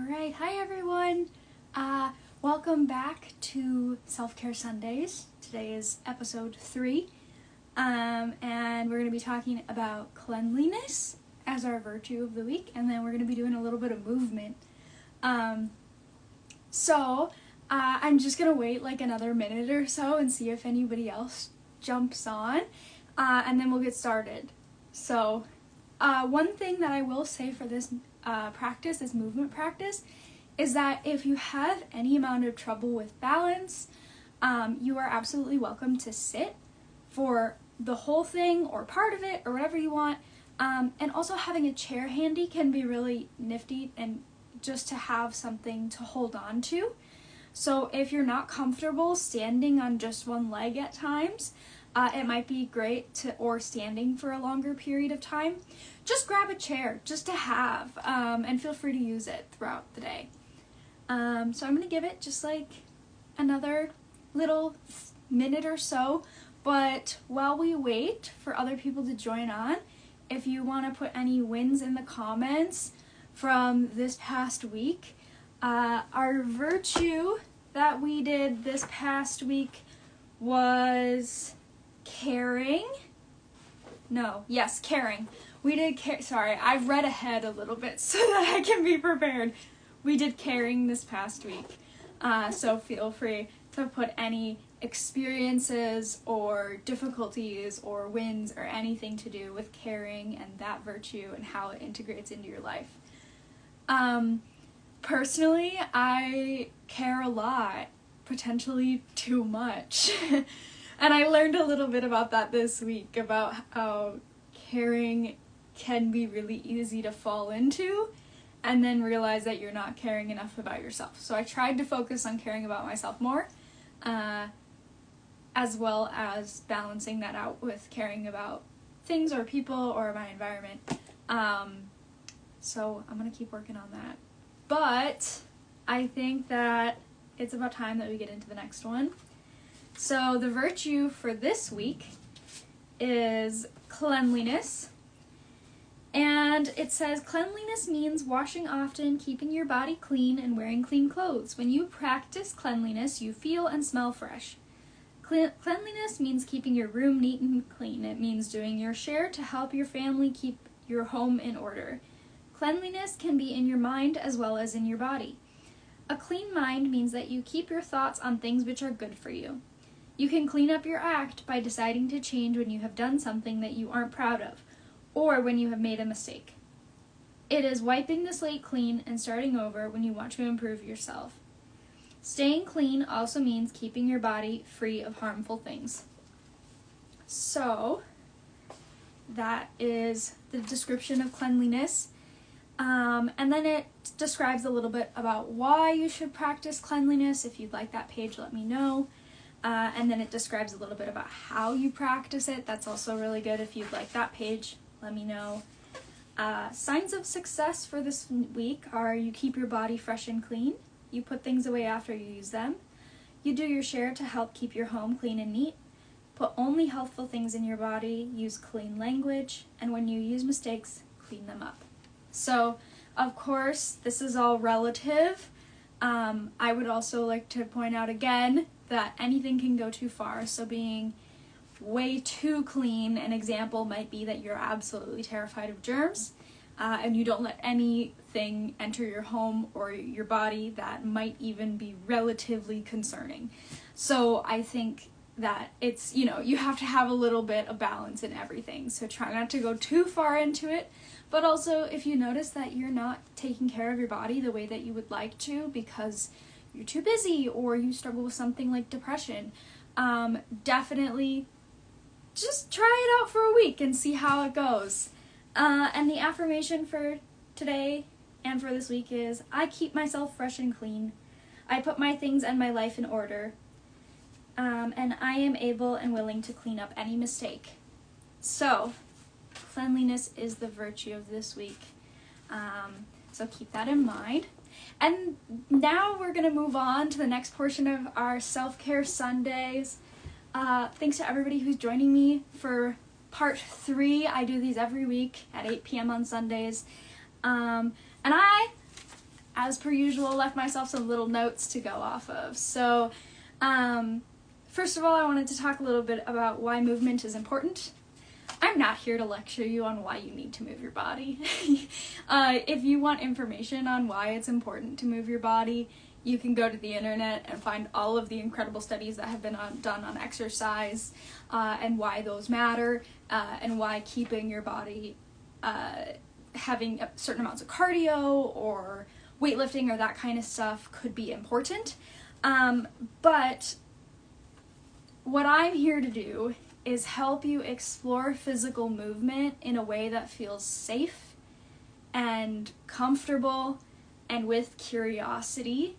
Alright, hi everyone! Welcome back to Self-Care Sundays. Today is episode 3, and we're going to be talking about cleanliness as our virtue of the week, and then we're going to be doing a little bit of movement. I'm just going to wait like another minute or so and see if anybody else jumps on, and then we'll get started. So, one thing that I will say for this practice, this movement practice, is that if you have any amount of trouble with balance, you are absolutely welcome to sit for the whole thing or part of it or whatever you want. And also having a chair handy can be really nifty, and just to have something to hold on to. So if you're not comfortable standing on just one leg at times, it might be great or standing for a longer period of time, just grab a chair just to have, and feel free to use it throughout the day. So I'm going to give it just like another little minute or so, but while we wait for other people to join on, if you want to put any wins in the comments from this past week, our virtue that we did this past week was caring. Caring. We did sorry, I've read ahead a little bit so that I can be prepared. We did caring this past week. So feel free to put any experiences or difficulties or wins or anything to do with caring and that virtue and how it integrates into your life. Personally, I care a lot, potentially too much. And I learned a little bit about that this week, about how caring can be really easy to fall into and then realize that you're not caring enough about yourself. So I tried to focus on caring about myself more, as well as balancing that out with caring about things or people or my environment. So I'm going to keep working on that. But I think that it's about time that we get into the next one. So the virtue for this week is cleanliness. And it says, cleanliness means washing often, keeping your body clean, and wearing clean clothes. When you practice cleanliness, you feel and smell fresh. Cleanliness means keeping your room neat and clean. It means doing your share to help your family keep your home in order. Cleanliness can be in your mind as well as in your body. A clean mind means that you keep your thoughts on things which are good for you. You can clean up your act by deciding to change when you have done something that you aren't proud of, or when you have made a mistake. It is wiping the slate clean and starting over when you want to improve yourself. Staying clean also means keeping your body free of harmful things. So, that is the description of cleanliness. And then it describes a little bit about why you should practice cleanliness. If you'd like that page, let me know. And then it describes a little bit about how you practice it. That's also really good. If you'd like that page, let me know. Signs of success for this week are you keep your body fresh and clean. You put things away after you use them. You do your share to help keep your home clean and neat. Put only healthful things in your body. Use clean language. And when you use mistakes, clean them up. So, of course, this is all relative. I would also like to point out again that anything can go too far. So being way too clean, an example might be that you're absolutely terrified of germs, and you don't let anything enter your home or your body that might even be relatively concerning. So I think that it's, you have to have a little bit of balance in everything. So try not to go too far into it. But also, if you notice that you're not taking care of your body the way that you would like to because you're too busy or you struggle with something like depression, definitely just try it out for a week and see how it goes. And the affirmation for today and for this week is, I keep myself fresh and clean. I put my things and my life in order. And I am able and willing to clean up any mistake. So, cleanliness is the virtue of this week. So keep that in mind. And now we're going to move on to the next portion of our Self-Care Sundays. Thanks to everybody who's joining me for part 3. I do these every week at 8 p.m. on Sundays. And I as per usual, left myself some little notes to go off of. So, first of all, I wanted to talk a little bit about why movement is important. I'm not here to lecture you on why you need to move your body. If you want information on why it's important to move your body, you can go to the internet and find all of the incredible studies that have been done on exercise, and why those matter, and why keeping your body having certain amounts of cardio or weightlifting or that kind of stuff could be important. But what I'm here to do is help you explore physical movement in a way that feels safe and comfortable and with curiosity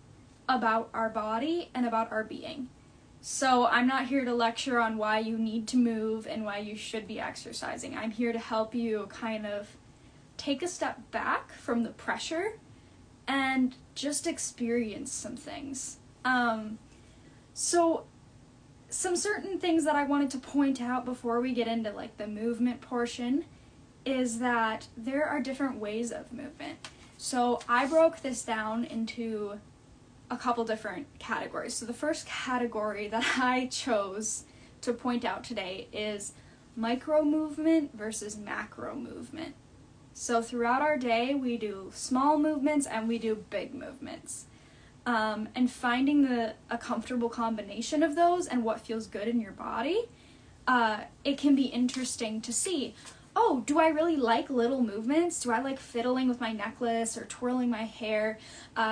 about our body and about our being. So I'm not here to lecture on why you need to move and why you should be exercising. I'm here to help you kind of take a step back from the pressure and just experience some things. So some certain things that I wanted to point out before we get into like the movement portion is that there are different ways of movement. So I broke this down into a couple different categories. So the first category that I chose to point out today is micro movement versus macro movement. So throughout our day, we do small movements and we do big movements. And finding a comfortable combination of those and what feels good in your body, it can be interesting to see, oh, do I really like little movements? Do I like fiddling with my necklace or twirling my hair?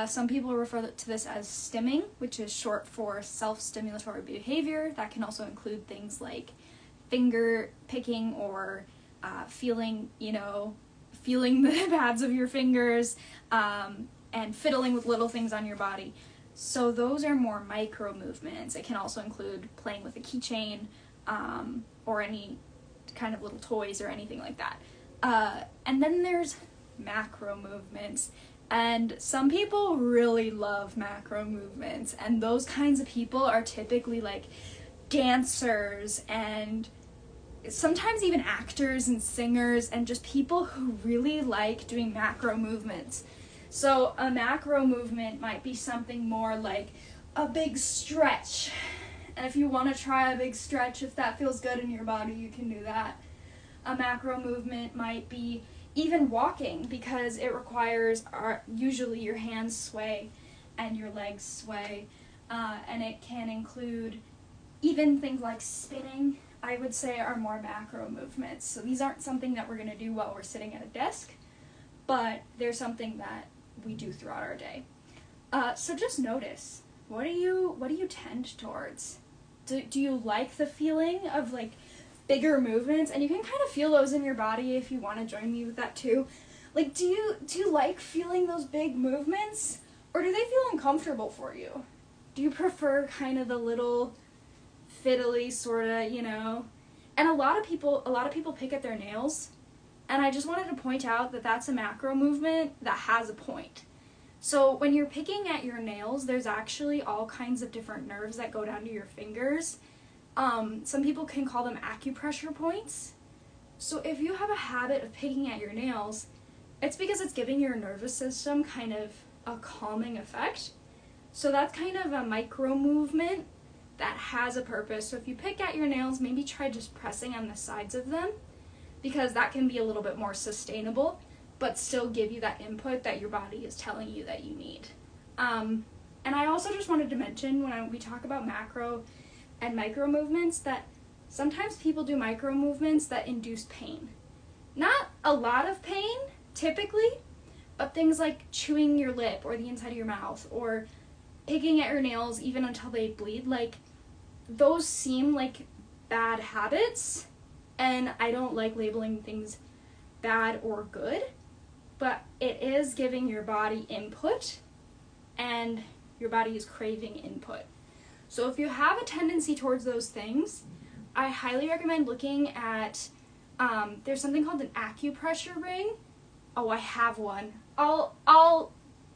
Some people refer to this as stimming, which is short for self-stimulatory behavior. That can also include things like finger picking or feeling the pads of your fingers, and fiddling with little things on your body. So those are more micro movements. It can also include playing with a keychain, or any kind of little toys or anything like that. And then there's macro movements. And some people really love macro movements. And those kinds of people are typically like dancers and sometimes even actors and singers and just people who really like doing macro movements. So a macro movement might be something more like a big stretch. And if you want to try a big stretch, if that feels good in your body, you can do that. A macro movement might be even walking, because it requires usually your hands sway and your legs sway. And it can include even things like spinning, I would say, are more macro movements. So these aren't something that we're going to do while we're sitting at a desk, but they're something that we do throughout our day. So just notice, what do you tend towards? Do you like the feeling of like bigger movements? And you can kind of feel those in your body if you want to join me with that too. Like, do you like feeling those big movements, or do they feel uncomfortable for you? Do you prefer kind of the little fiddly sorta, And a lot of people pick at their nails, and I just wanted to point out that that's a macro movement that has a point. So when you're picking at your nails, there's actually all kinds of different nerves that go down to your fingers. Some people can call them acupressure points. So if you have a habit of picking at your nails, it's because it's giving your nervous system kind of a calming effect. So that's kind of a micro movement that has a purpose. So if you pick at your nails, maybe try just pressing on the sides of them, because that can be a little bit more sustainable, but still give you that input that your body is telling you that you need. And I also just wanted to mention, when we talk about macro and micro movements, that sometimes people do micro movements that induce pain. Not a lot of pain, typically, but things like chewing your lip or the inside of your mouth, or picking at your nails even until they bleed. Like, those seem like bad habits, and I don't like labeling things bad or good, but it is giving your body input, and your body is craving input. So if you have a tendency towards those things, I highly recommend looking at, there's something called an acupressure ring. Oh, I have one. I'll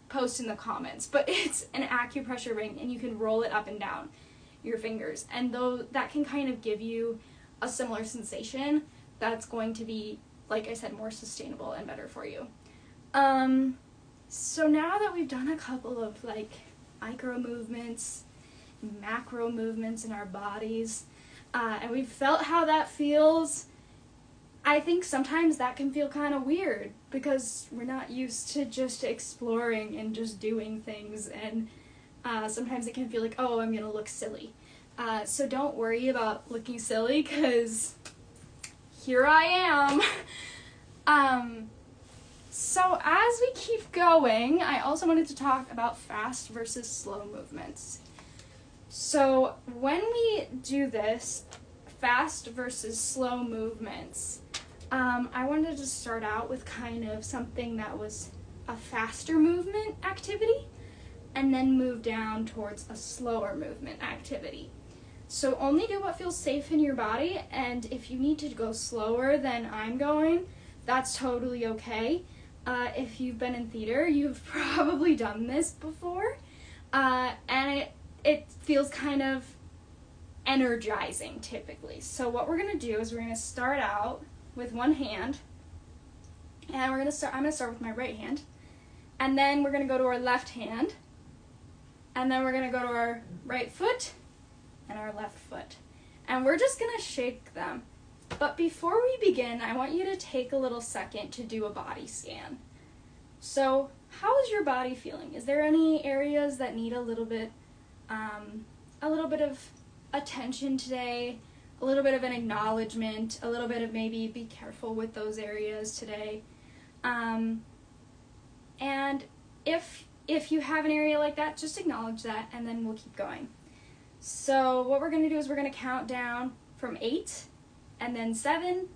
post in the comments, but it's an acupressure ring, and you can roll it up and down your fingers, and that can kind of give you a similar sensation that's going to be, like I said, more sustainable and better for you. So now that we've done a couple of like micro movements, macro movements in our bodies, and we've felt how that feels, I think sometimes that can feel kind of weird because we're not used to just exploring and just doing things, and sometimes it can feel like, oh, I'm gonna look silly. So don't worry about looking silly, because here I am. So as we keep going, I also wanted to talk about fast versus slow movements. So when we do this, fast versus slow movements, I wanted to start out with kind of something that was a faster movement activity, and then move down towards a slower movement activity. So only do what feels safe in your body, and if you need to go slower than I'm going, that's totally okay. If you've been in theater, you've probably done this before, and it feels kind of energizing typically. So what we're gonna do is we're gonna start out with one hand, and I'm gonna start with my right hand, and then we're gonna go to our left hand, and then we're gonna go to our right foot and our left foot, and we're just gonna shake them. But before we begin, I want you to take a little second to do a body scan. So how is your body feeling? Is there any areas that need a little bit of attention today, a little bit of an acknowledgement, a little bit of maybe be careful with those areas today? And if you have an area like that, just acknowledge that, and then we'll keep going. So what we're going to do is we're going to count down from 8, and then 7,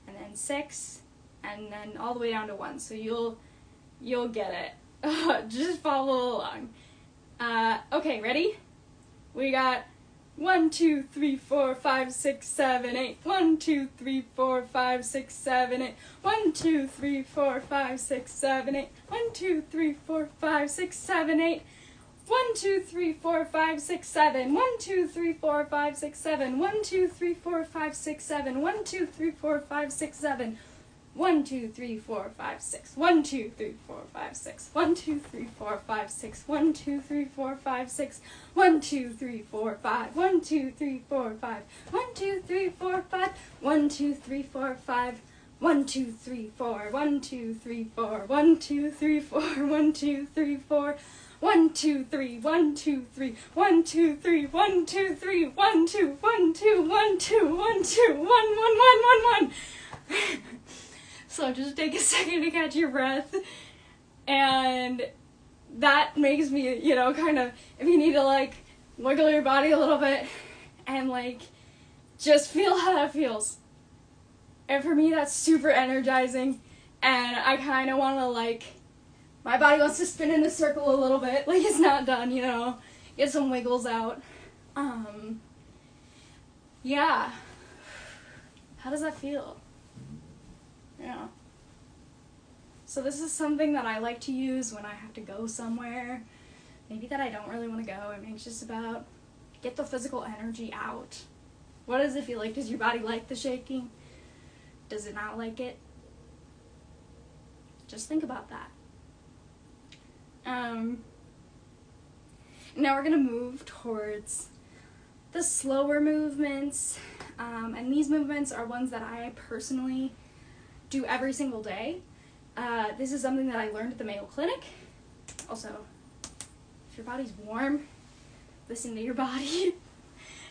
and then 6, and then all the way down to 1. So you'll get it. Just follow along. Okay, ready? We got 1, 2, 3, 4, 5, 6, 7, 8. 1, 2, 3, 4, 5, 6, 7, 8. 1, 2, 3, 4, 5, 6, 7, 8. 1, 2, 3, 4, 5, 6, 7, 8. 1, 2, 3, 4, 5, 6, 7. 1, 2, 3, 4, 5, 6, 7. 1, 2, 3, 4, 5, 6, 7. 1, 2, 3, 4, 5, 6, 7. 1, 2, 3, 4, 5, 6. 1, 2, 3, 4, 5, 6. 1, 2, 3, 4, 5, 6. 1, 2, 3, 4, 5, 6. 1, 2, 3, 4, 5. 1, 2, 3, 4, 5. 1, 2, 3, 4, 5. 1, 2, 3, 4, 5. 1, 2, 3, 4. 1, 2, 3, 4. 1, 2, 3, 4. 1, 2, 3, 4. 1, 2, 3, 1, 2, 3, 1, 2, 3, 1, 2, 3, 1, 2, 1, 2, 1, 2, 1, 2, 1, 1, 1, 1, 1. So just take a second to catch your breath, and that makes me, kind of, if you need to, like, wiggle your body a little bit and, like, just feel how that feels. And for me, that's super energizing, and I kind of want to, like, my body wants to spin in a circle a little bit, like it's not done, get some wiggles out. Yeah. How does that feel? Yeah. So this is something that I like to use when I have to go somewhere, maybe that I don't really want to go, I'm anxious about. Get the physical energy out. What does it feel like? Does your body like the shaking? Does it not like it? Just think about that. Now we're going to move towards the slower movements, and these movements are ones that I personally do every single day. This is something that I learned at the Mayo Clinic. Also, if your body's warm, listen to your body.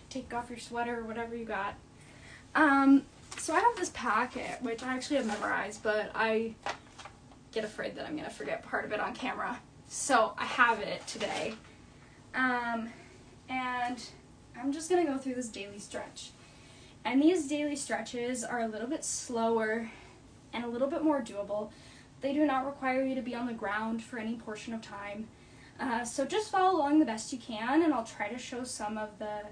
Take off your sweater or whatever you got. So I have this packet, which I actually have memorized, but I get afraid that I'm going to forget part of it on camera. So I have it today. And I'm just going to go through this daily stretch. And these daily stretches are a little bit slower and a little bit more doable. They do not require you to be on the ground for any portion of time. So just follow along the best you can, and I'll try to show some of the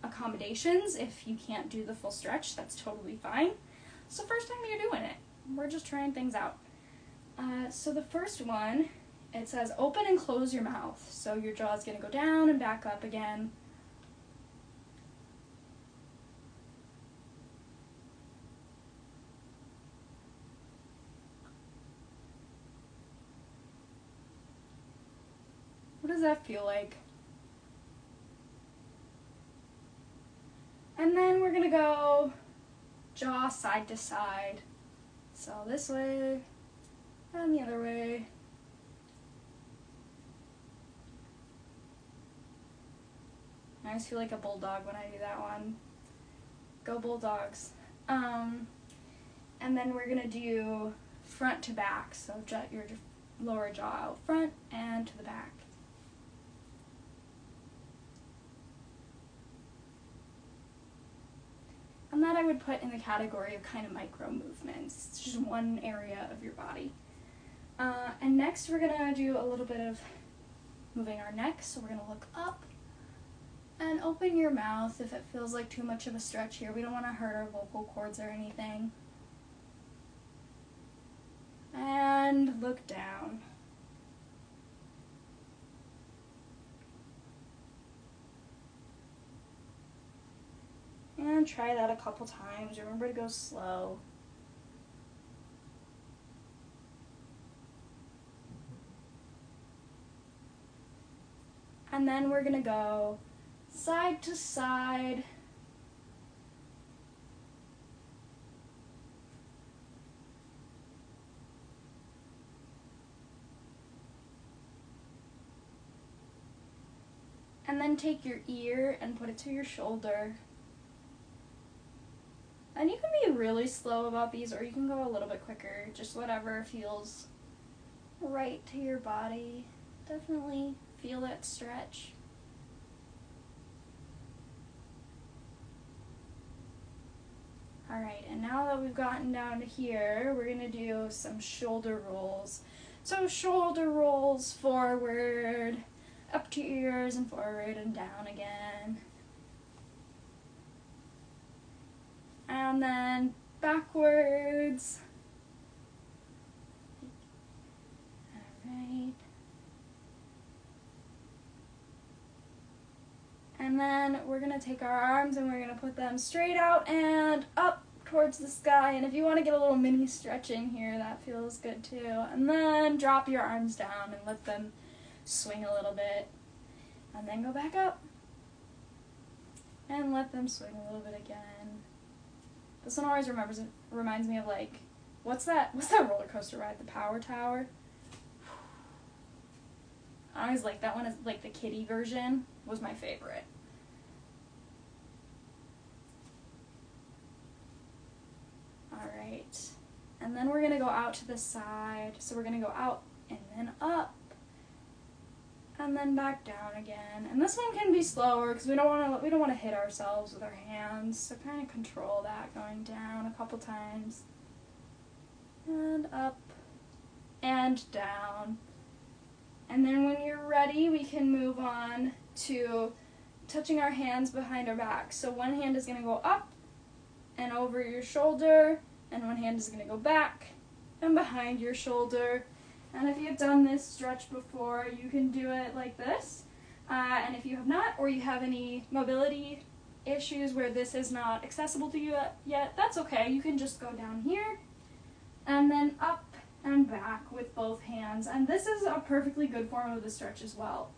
accommodations. If you can't do the full stretch, that's totally fine. It's the first time you're doing it. We're just trying things out. So the first one, it says open and close your mouth. So your jaw is going to go down and back up again. does that feel like? And then we're gonna go jaw side to side. So this way and the other way. I always feel like a bulldog when I do that one. Go Bulldogs. And then we're gonna do front to back. So jet your lower jaw out front and to the back. And that I would put in the category of kind of micro movements. It's just one area of your body. And next we're gonna do a little bit of moving our neck. So we're gonna look up and open your mouth if it feels like too much of a stretch here. We don't want to hurt our vocal cords or anything. And look down. And try that a couple times. Remember to go slow. And then we're gonna go side to side. And then take your ear and put it to your shoulder. And you can be really slow about these, or you can go a little bit quicker, just whatever feels right to your body. Definitely feel that stretch. Alright, and now that we've gotten down to here, we're going to do some shoulder rolls. So shoulder rolls forward, up to your ears, and forward and down again. And then backwards. Alright. And then we're going to take our arms and we're going to put them straight out and up towards the sky. And if you want to get a little mini stretching here, that feels good too. And then drop your arms down and let them swing a little bit. And then go back up. And let them swing a little bit again. This one always reminds me of, like, what's that roller coaster ride, the Power Tower? I always like that one, as like the kiddie version was my favorite. Alright, and then we're going to go out to the side. So we're going to go out and then up and then back down again. And this one can be slower because we don't want to hit ourselves with our hands. So kind of control that, going down a couple times and up and down. And then when you're ready, we can move on to touching our hands behind our back. So one hand is going to go up and over your shoulder, and one hand is going to go back and behind your shoulder. And if you've done this stretch before, you can do it like this. And if you have not, or you have any mobility issues where this is not accessible to you yet, that's okay. You can just go down here and then up and back with both hands. And this is a perfectly good form of the stretch as well.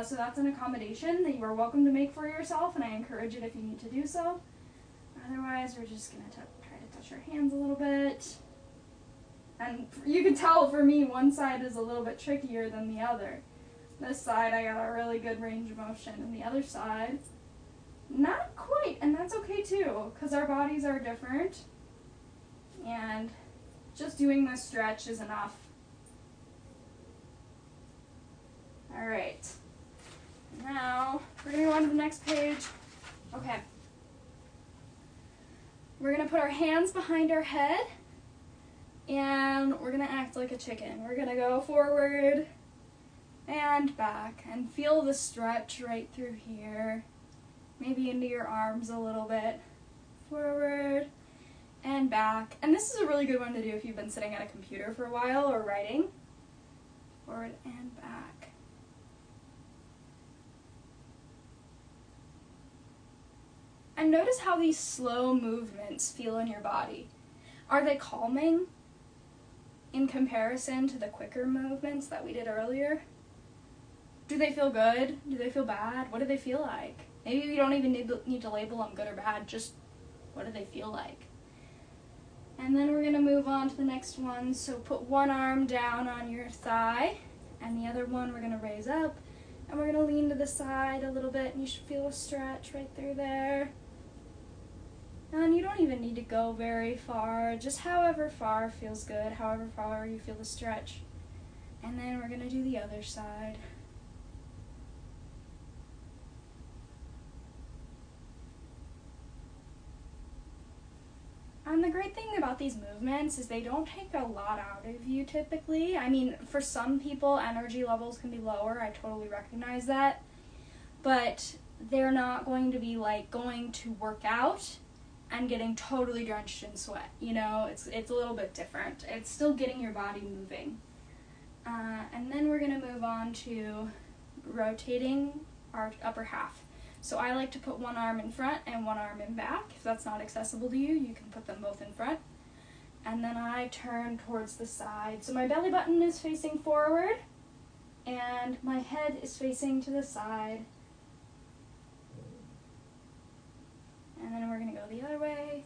So that's an accommodation that you are welcome to make for yourself, and I encourage it if you need to do so. Otherwise, we're just going to try to touch our hands a little bit. And you can tell for me, one side is a little bit trickier than the other. This side, I got a really good range of motion, and the other side, not quite, and that's okay too, because our bodies are different, and just doing this stretch is enough. Alright, now we're going to go on to the next page. Okay. We're going to put our hands behind our head, and we're going to act like a chicken. We're going to go forward and back, and feel the stretch right through here. Maybe into your arms a little bit. Forward and back. And this is a really good one to do if you've been sitting at a computer for a while or writing. Forward and back. And notice how these slow movements feel in your body. Are they calming in comparison to the quicker movements that we did earlier? Do they feel good? Do they feel bad? What do they feel like? Maybe we don't even need to label them good or bad, just what do they feel like? And then we're going to move on to the next one. So put one arm down on your thigh, and the other one we're going to raise up, and we're going to lean to the side a little bit, and you should feel a stretch right through there. And you don't even need to go very far, just however far feels good, however far you feel the stretch. And then we're going to do the other side. And the great thing about these movements is they don't take a lot out of you typically. I mean, for some people, energy levels can be lower. I totally recognize that. But they're not going to be like going to work out and getting totally drenched in sweat. You know, it's a little bit different. It's still getting your body moving. And then we're going to move on to rotating our upper half. So I like to put one arm in front and one arm in back. If that's not accessible to you, you can put them both in front. And then I turn towards the side. So my belly button is facing forward and my head is facing to the side. And then we're going to go the other way.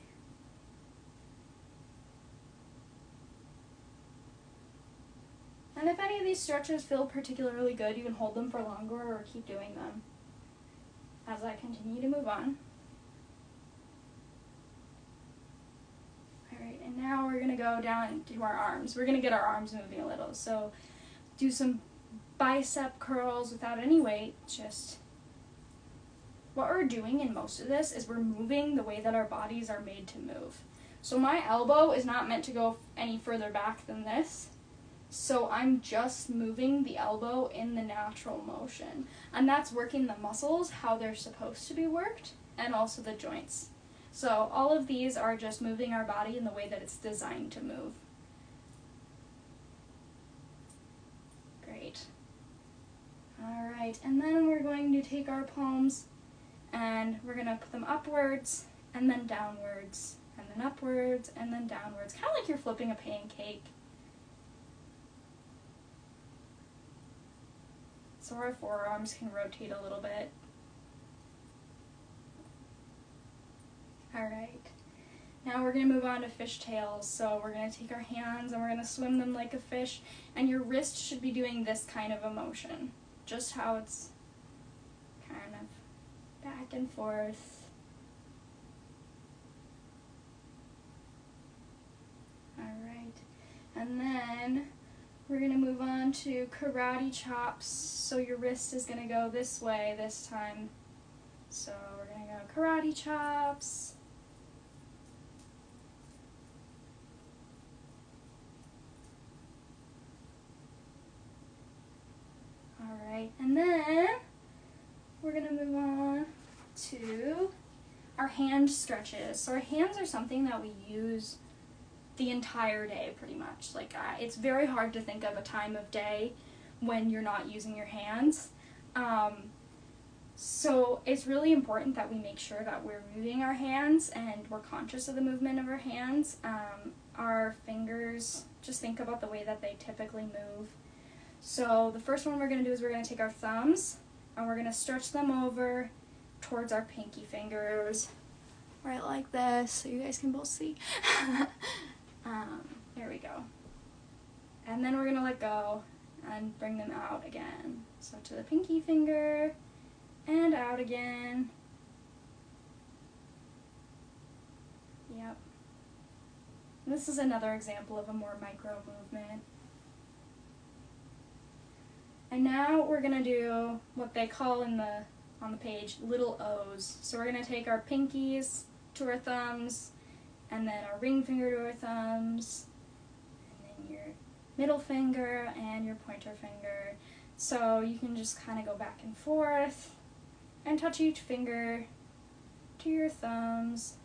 And if any of these stretches feel particularly good, you can hold them for longer or keep doing them as I continue to move on. Alright, and now we're going to go down to our arms. We're going to get our arms moving a little. So do some bicep curls without any weight. Just what we're doing in most of this is we're moving the way that our bodies are made to move. So my elbow is not meant to go any further back than this. So I'm just moving the elbow in the natural motion. And that's working the muscles how they're supposed to be worked, and also the joints. So all of these are just moving our body in the way that it's designed to move. Great. Alright, and then we're going to take our palms and we're going to put them upwards and then downwards, and then upwards and then downwards. Kind of like you're flipping a pancake. So our forearms can rotate a little bit. Alright, now we're going to move on to fishtails. So we're going to take our hands and we're going to swim them like a fish, and your wrist should be doing this kind of a motion. Just how it's kind of back and forth. Alright, and then we're going to move on to karate chops. So your wrist is going to go this way this time. So we're going to go karate chops. Alright, and then we're going to move on to our hand stretches. So our hands are something that we use the entire day pretty much. Like it's very hard to think of a time of day when you're not using your hands. So it's really important that we make sure that we're moving our hands and we're conscious of the movement of our hands. Our fingers, just think about the way that they typically move. So the first one we're going to do is we're going to take our thumbs and we're going to stretch them over towards our pinky fingers, right like this, so you guys can both see. There we go. And then we're going to let go and bring them out again. So to the pinky finger and out again. Yep. And this is another example of a more micro movement. And now we're going to do what they call on the page little O's. So we're going to take our pinkies to our thumbs, and then our ring finger to our thumbs, and then your middle finger and your pointer finger. So you can just kind of go back and forth and touch each finger to your thumbs.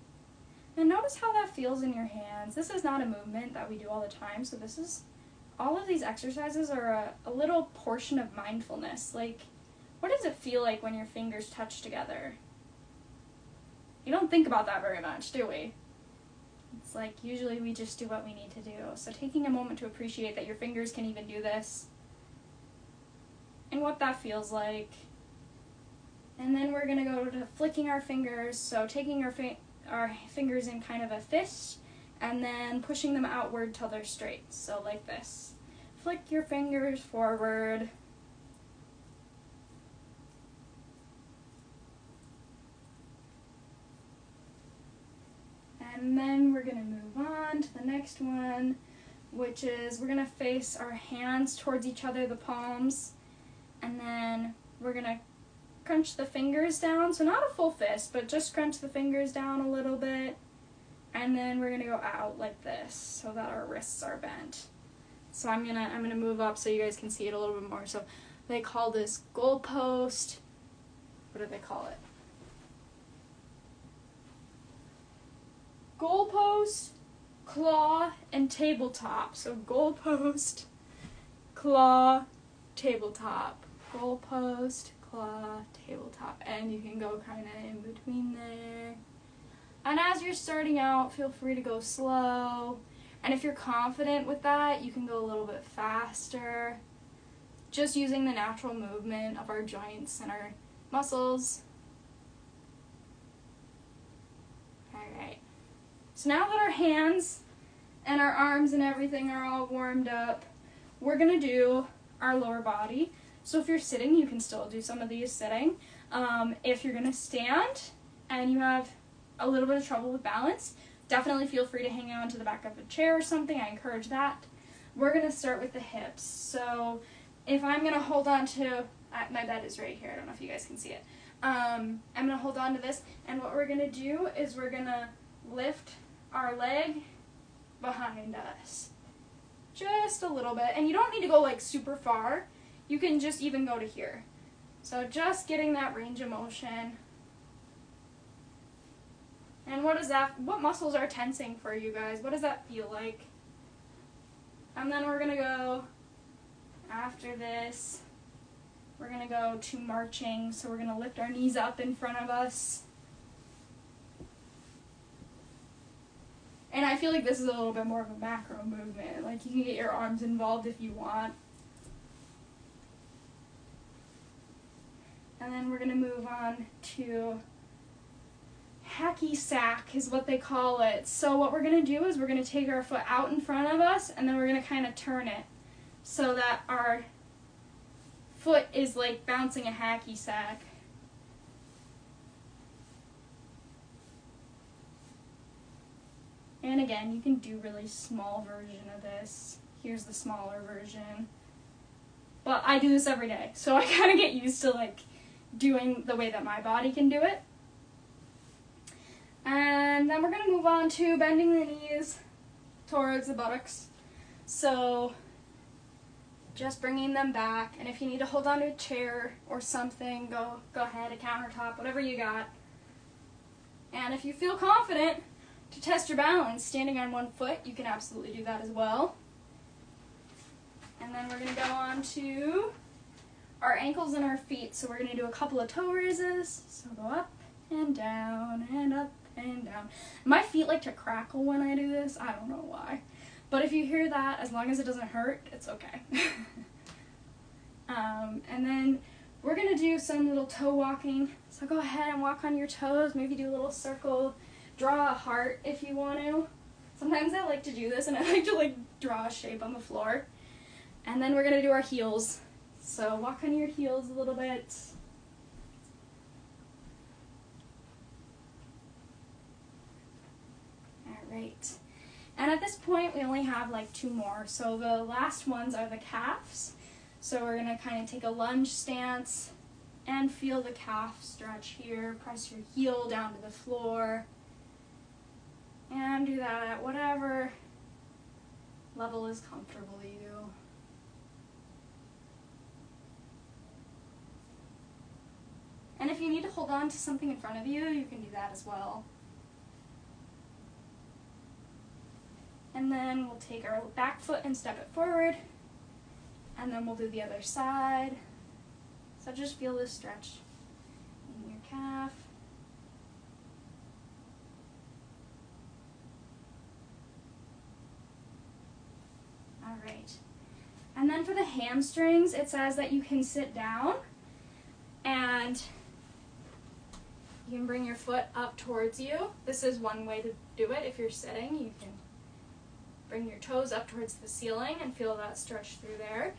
And notice how that feels in your hands. This is not a movement that we do all the time, so all of these exercises are a little portion of mindfulness. Like, what does it feel like when your fingers touch together? You don't think about that very much, do we? It's like, usually we just do what we need to do. So taking a moment to appreciate that your fingers can even do this. and what that feels like. And then we're gonna go to flicking our fingers, so taking our fingers in kind of a fist, and then pushing them outward till they're straight, so like this. Flick your fingers forward. And then we're gonna move on to the next one, which is we're gonna face our hands towards each other, the palms, and then we're gonna crunch the fingers down, so not a full fist, but just crunch the fingers down a little bit, and then we're gonna go out like this so that our wrists are bent. So I'm gonna move up so you guys can see it a little bit more. So they call this goalpost. What do they call it? Goalpost, claw, and tabletop. So goalpost, claw, tabletop. Goalpost, claw, tabletop. And you can go kind of in between there. And as you're starting out, feel free to go slow. And if you're confident with that, you can go a little bit faster. Just using the natural movement of our joints and our muscles. Alright. So now that our hands and our arms and everything are all warmed up, we're going to do our lower body. So if you're sitting, you can still do some of these sitting. If you're going to stand and you have a little bit of trouble with balance, definitely feel free to hang on to the back of a chair or something. I encourage that. We're going to start with the hips. So if I'm going to hold on to, my bed is right here. I don't know if you guys can see it. I'm going to hold on to this, and what we're going to do is we're going to lift our leg behind us. Just a little bit. And you don't need to go like super far. You can just even go to here. So just getting that range of motion. And what muscles are tensing for you guys? What does that feel like? And then we're going to go, after this, we're going to go to marching. So we're going to lift our knees up in front of us. And I feel like this is a little bit more of a macro movement. Like, you can get your arms involved if you want. And then we're going to move on to hacky sack is what they call it. So what we're going to do is we're going to take our foot out in front of us, and then we're going to kind of turn it so that our foot is like bouncing a hacky sack. And again, you can do really small version of this. Here's the smaller version. But I do this every day, so I kind of get used to like doing the way that my body can do it. And then we're going to move on to bending the knees towards the buttocks. So just bringing them back, and if you need to hold on to a chair or something, go ahead, a countertop, whatever you got. And if you feel confident to test your balance standing on one foot, you can absolutely do that as well. And then we're going to go on to our ankles and our feet. So we're going to do a couple of toe raises. So go up and down and up and down. My feet like to crackle when I do this. I don't know why. But if you hear that, as long as it doesn't hurt, it's okay. And then we're going to do some little toe walking. So go ahead and walk on your toes. Maybe do a little circle. Draw a heart if you want to. Sometimes I like to do this, and I like to like draw a shape on the floor. And then we're going to do our heels. So walk on your heels a little bit. Alright. And at this point, we only have like 2 more. So the last ones are the calves. So we're going to kind of take a lunge stance and feel the calf stretch here. Press your heel down to the floor. And do that at whatever level is comfortable to you. And if you need to hold on to something in front of you, you can do that as well. And then we'll take our back foot and step it forward. And then we'll do the other side. So just feel this stretch in your calf. Alright. And then for the hamstrings, it says that you can sit down and you can bring your foot up towards you. This is one way to do it. If you're sitting, you can bring your toes up towards the ceiling and feel that stretch through there.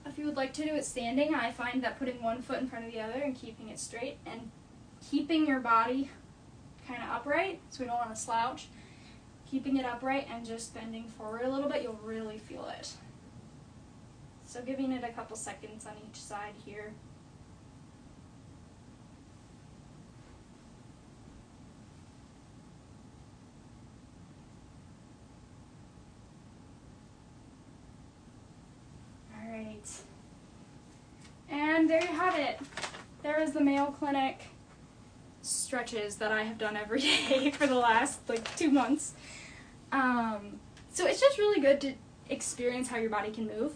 If you would like to do it standing, I find that putting one foot in front of the other and keeping it straight and keeping your body kind of upright, so we don't want to slouch, keeping it upright and just bending forward a little bit, you'll really feel it. So giving it a couple seconds on each side here. Alright. And there you have it. There is the Mayo Clinic stretches that I have done every day for the last 2 months. So it's just really good to experience how your body can move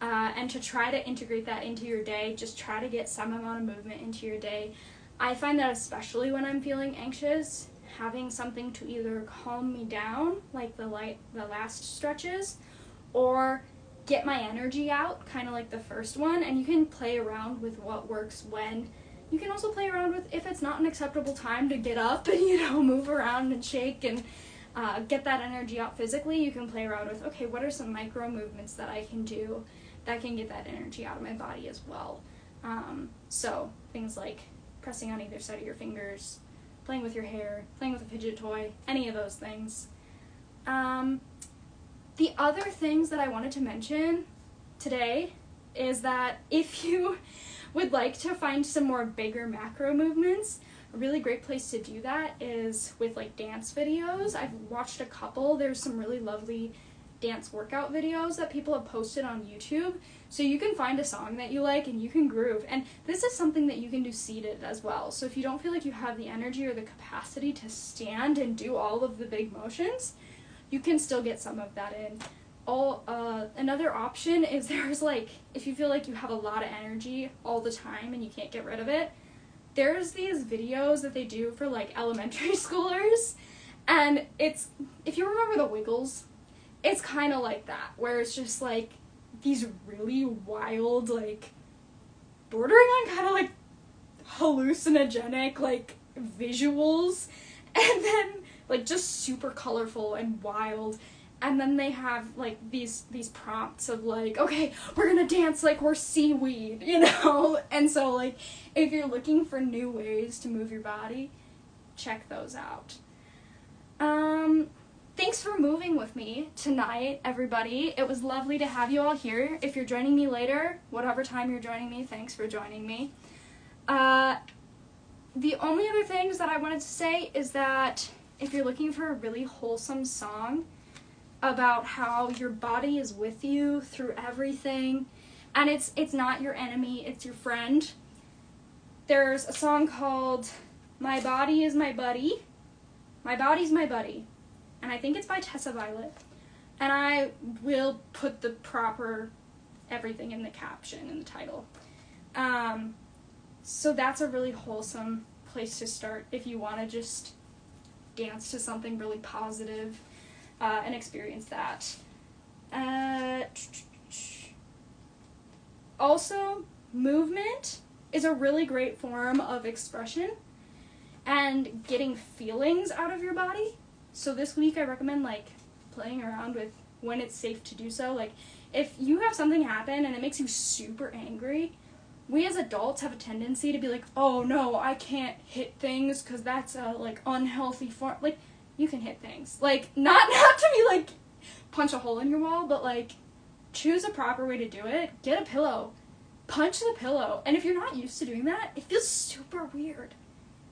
and to try to integrate that into your day. Just try to get some amount of movement into your day. I find that especially when I'm feeling anxious, having something to either calm me down, like the last stretches, or get my energy out, kind of like the first one. And you can play around with what works when. You can also play around with if it's not an acceptable time to get up and, move around and shake and get that energy out physically. You can play around with, okay, what are some micro movements that I can do that can get that energy out of my body as well. So things like pressing on either side of your fingers, playing with your hair, playing with a fidget toy, any of those things. The other things that I wanted to mention today is that if you would like to find some more bigger macro movements, a really great place to do that is with dance videos. I've watched a couple. There's some really lovely dance workout videos that people have posted on YouTube. So you can find a song that you like and you can groove. And this is something that you can do seated as well. So if you don't feel like you have the energy or the capacity to stand and do all of the big motions, you can still get some of that in. Another option is there's if you feel like you have a lot of energy all the time and you can't get rid of it, there's these videos that they do for elementary schoolers, and it's, if you remember the Wiggles, it's kind of like that, where it's just these really wild, bordering on kind of hallucinogenic visuals, and then just super colorful and wild. And then they have these prompts of okay, we're gonna dance like we're seaweed, And so if you're looking for new ways to move your body, check those out. Thanks for moving with me tonight, everybody. It was lovely to have you all here. If you're joining me later, whatever time you're joining me, thanks for joining me. The only other things that I wanted to say is that if you're looking for a really wholesome song about how your body is with you through everything, and it's not your enemy, it's your friend, there's a song called My Body Is My Buddy. My Body's My Buddy. And I think it's by Tessa Violet. And I will put the proper everything in the caption, in the title. So that's a really wholesome place to start if you want to just dance to something really positive and experience that. Also, movement is a really great form of expression and getting feelings out of your body. So this week I recommend playing around with when it's safe to do so. If you have something happen and it makes you super angry, we as adults have a tendency to be oh no, I can't hit things because that's a unhealthy form. You can hit things. Not to be punch a hole in your wall, but choose a proper way to do it. Get a pillow. Punch the pillow. And if you're not used to doing that, it feels super weird.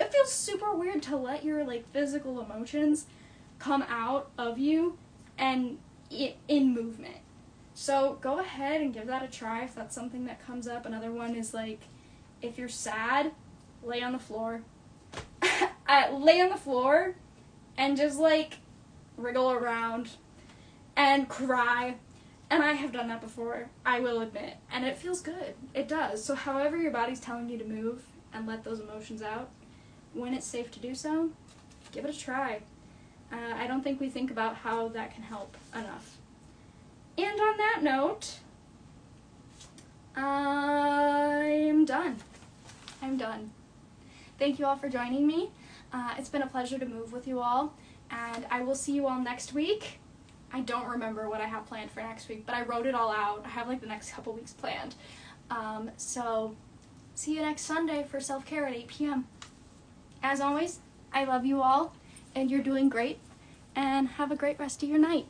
It feels super weird to let your physical emotions come out of you and in movement. So go ahead and give that a try if that's something that comes up. Another one is if you're sad, lay on the floor. Lay on the floor and just wriggle around and cry. And I have done that before, I will admit, and it feels good. It does. So however your body's telling you to move and let those emotions out, when it's safe to do so, give it a try. I don't think we think about how that can help enough. And on that note, I'm done. Thank you all for joining me. It's been a pleasure to move with you all, and I will see you all next week. I don't remember what I have planned for next week, but I wrote it all out. I have like the next couple weeks planned. So see you next Sunday for self-care at 8 p.m. As always, I love you all, and you're doing great, and have a great rest of your night.